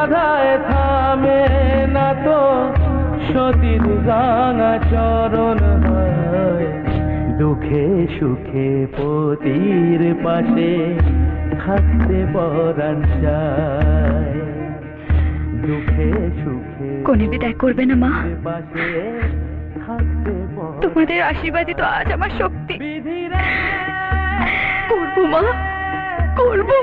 বাধায় থামে না তো সতীর রাঙা চরণ হয় দুঃখে সুখে পতির পাশে থাকতে পরাণ চায় দুঃখে সুখে কোনে বিদায় করবে না মা পাশে থাকতে তোমাদের আশীর্বাদই তো আজ আমার শক্তি করবো মা করবো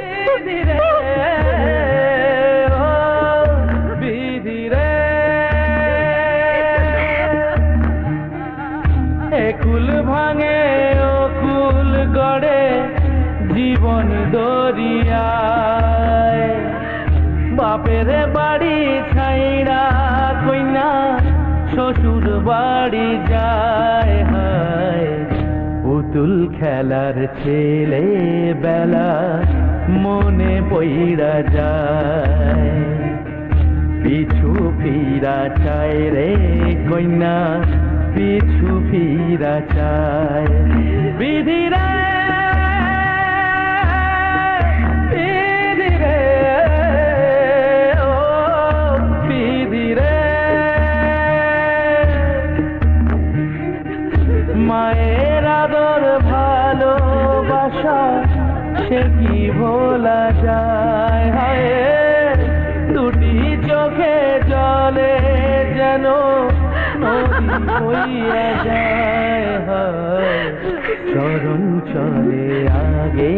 কুল ভাঙে ও কুল গড়ে জীবন দরিয়ায় বাপের বাড়ি ছাইড়া কইনা শ্বশুর বাড়ি যায় হায় পুতুল খেলার ছেলে বেলা মনে পইড়া যায় পিছু ফিরা চায় রে কইনা পিছু ফিরা চায় বিধিরা মায়ের আদর ভালোবাসা সে কি ভোলা যায় হায় দুটি চোখে জলে যেন হইয়া যায় হায় চরণ চলে আগে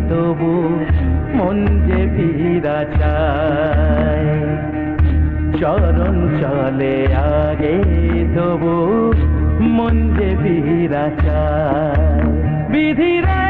তবু মন যে ফিরা চায় চরণ চলে আগে তবু মন যে ফিরা চায় বিধিরা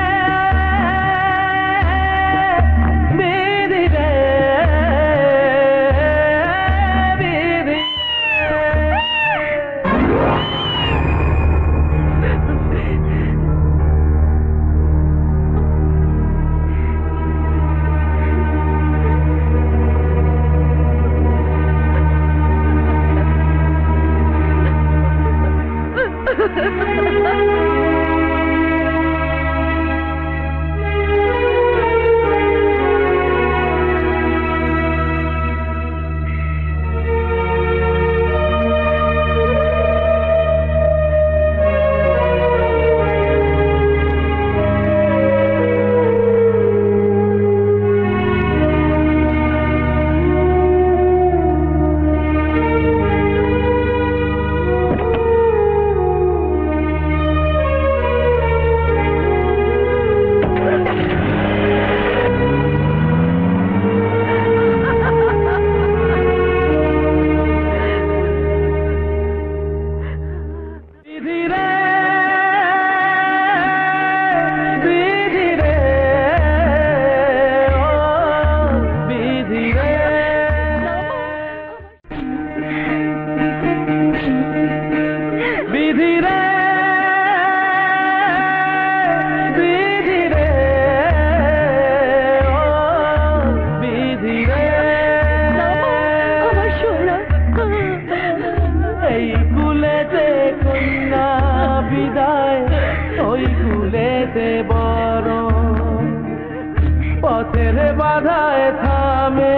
পথের বাধায় থামে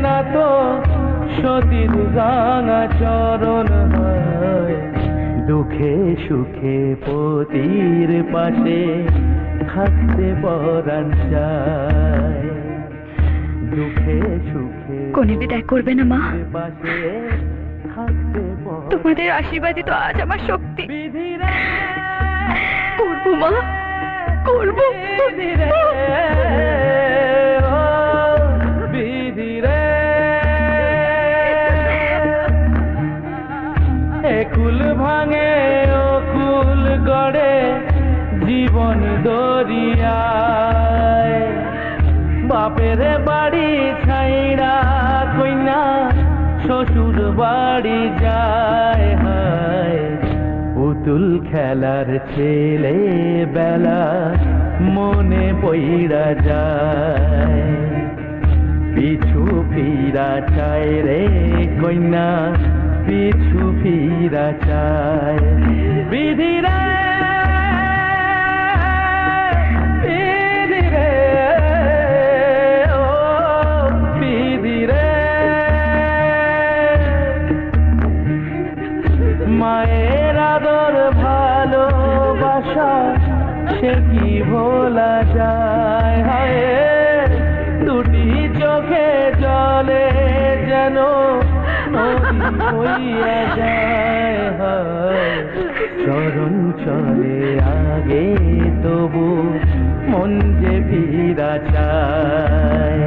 না তো সতীর রাঙা চরণ হয় দুঃখে সুখে পতির পাশে থাকতে পরাণ চায় দুঃখে সুখে কোনে বিদায় করবে না মা পাশে থাকতে তোমাদের আশীর্বাদই তো আজ আমার শক্তি করবো মা করবো কুল ভাঙে ও কুল গড়ে জীবন দরিয়ায় বাপের বাড়ি ছাইড়া কইনা শ্বশুর বাড়ি যায় হায় পুতুল খেলার ছেলে বেলা মনে পইড়া যায় পিছু ফিরা চায় রে কইনা পিছু ফিরা চায় বিধিরা বিধিরে ও বিধিরে মায়ের আদর ভালোবাসা সে কি ভোলা যায়, হায় দুটি চোখে জলে যেন নদী হইয়া যায়, হায় চরণ চলে আগে তবু মন যে ফিরা চায়,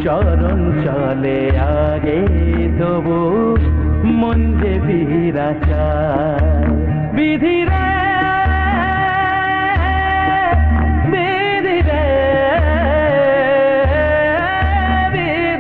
চরণ চলে আগে তবু মন যে ফিরা চায়। বিধি রে বিধি রে বিধি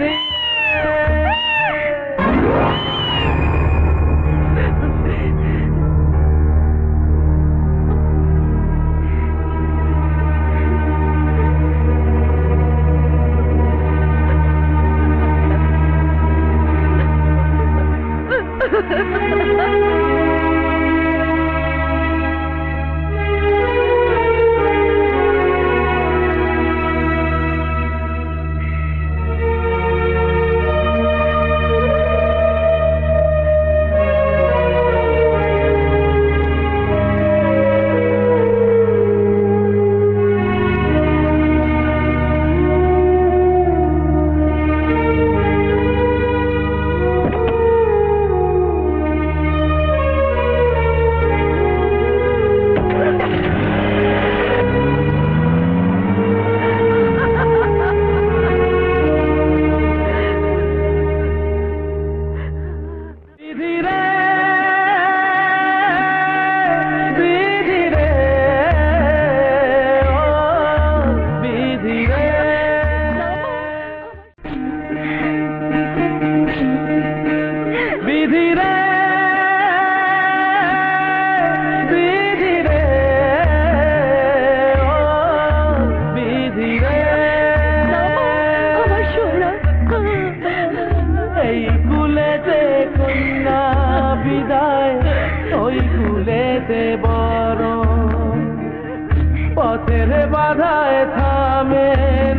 পথের বাধায় থামে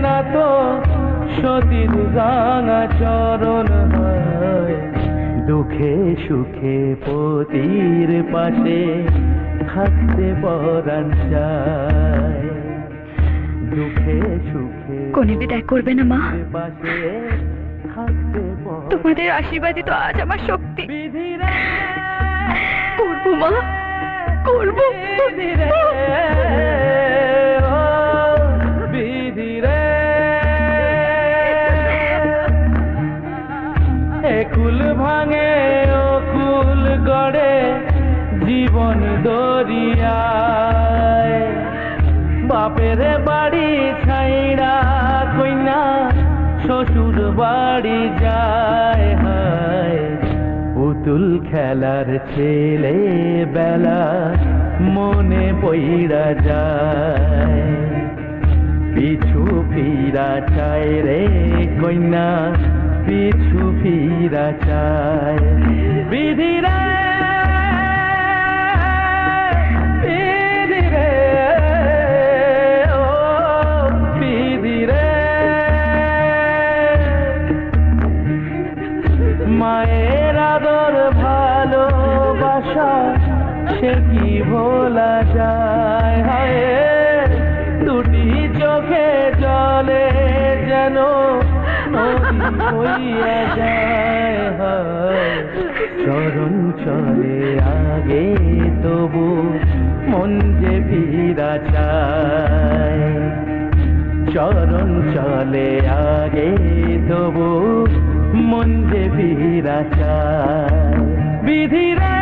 না তো সতীর রাঙা চরণ, হয় দুঃখে সুখে পতির পাশে থাকতে পরাণ চায়, দুঃখে সুখে কোনে বিদায় করবে না মা, পাশে থাকতে তোমাদের আশীর্বাদই তো আজ আমার শক্তি। করবো মা, করবো। কুল ভাঙে ও কুল গড়ে জীবন দরিয়ায়, বাপের বাড়ি ছাইড়া কইনা শ্বশুর বাড়ি যায়, হায় পুতুল খেলার ছেলে বেলা মনে পইড়া যায়, পিছু ফিরা চায় রে কইনা পিছু ফিরা চায়। বিধি রে বিধি রে ও বিধি রে, মায়ের আদর ভালোবাসা সে কি ভোলা যায়, হায় দুটি চোখে জলে যেন নদী হইয়া যায়, হায় চরণ চলে আগে তবু মন যে ফিরা চায়, চরণ চলে আগে তবু মন যে ফিরা চায়। বিধি রে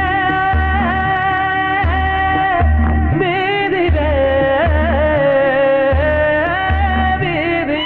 বিধি রে বিধি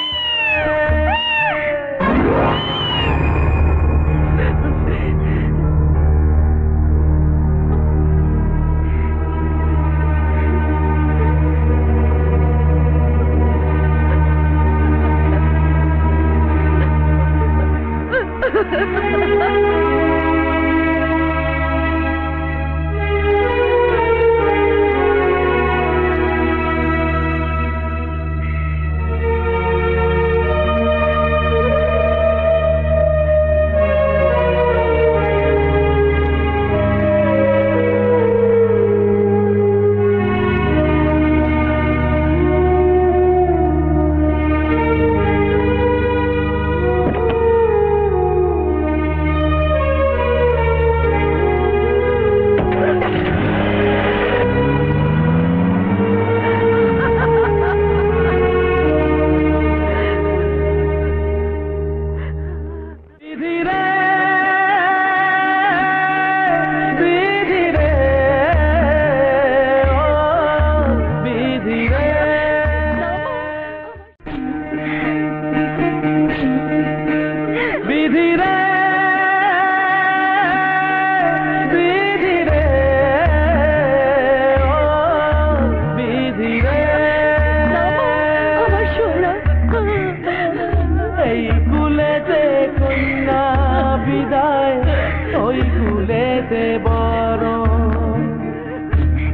বড়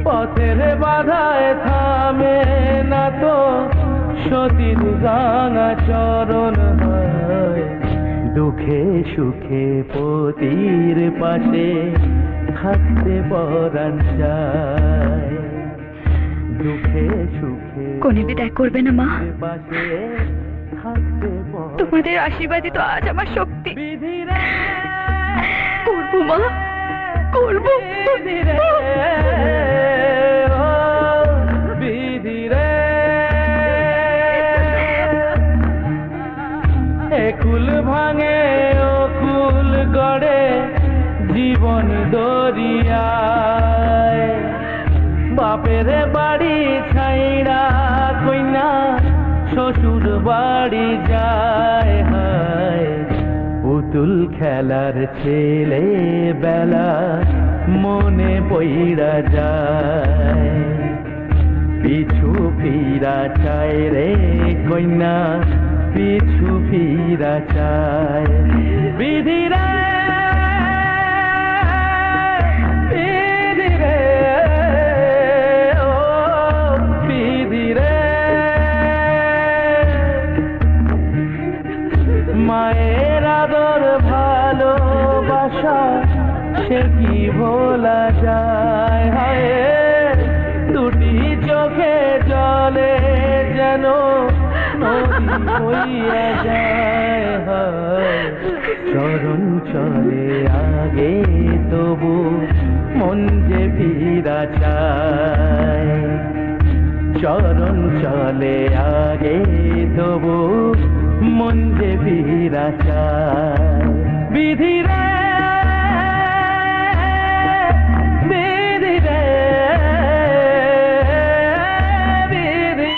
পথের বাধায় থামে না তো সতীর রাঙা চরণ হয় দুঃখে সুখে পতির পাশে থাকতে পরাণ চায় দুঃখে সুখে কোনে বিদায় করবে না মা পাশে থাকতে তোমাদের আশীর্বাদই তো আজ আমার শক্তি বিধিরে করবো মা করবো বিধিরে ও বিধিরে একুল ভাঙে ও কুল গড়ে জীবন দরিয়ায় বাপের বাড়ি ছাইড়া কইনা শ্বশুর বাড়ি যায় হায় পুতুল খেলার ছেলে বেলা মনে পইড়া যায় পিছু ফিরা চায় রে কইনা পিছু ফিরা চায় বিধিরা বিধিরে ও বিধিরে মায়ের আদর ভালোবাসা সে কি ভোলা যায় হায় দুটি চোখে জলে যেন নদী বইয়া যায় হায় চরণ চলে আগে তবু মন যে ফিরা চায় চরণ চলে আগে তবু মন যে ফিরা চায় বিধিরে বিধিরে বিধি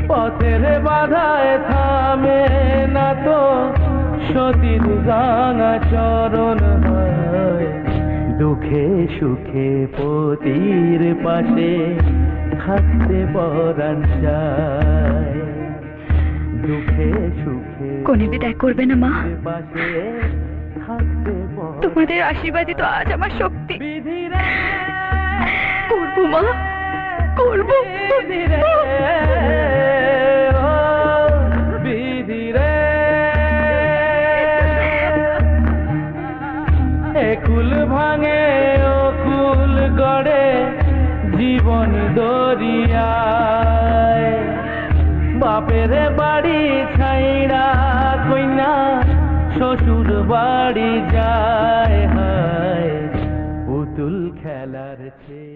পথের বাধায় থামে না তো সতীর রাঙা চরণ হয় দুঃখে সুখে পতির পাশে থাকতে পরাণ চায় দুঃখে সুখে কোনে বিদায় করবে না মা পাশে থাকতে তোমাদের আশীর্বাদই তো আজ আমার শক্তি বিধিরে করবো মা করবো বিধিরে ও বিধিরে একুল ভাঙে ও কুল গড়ে জীবন দরিয়ায় বাপের বাড়ি ছাইড়া কইনা শ্বশুর বাড়ি যায় হায় পুতুল খেলার ছে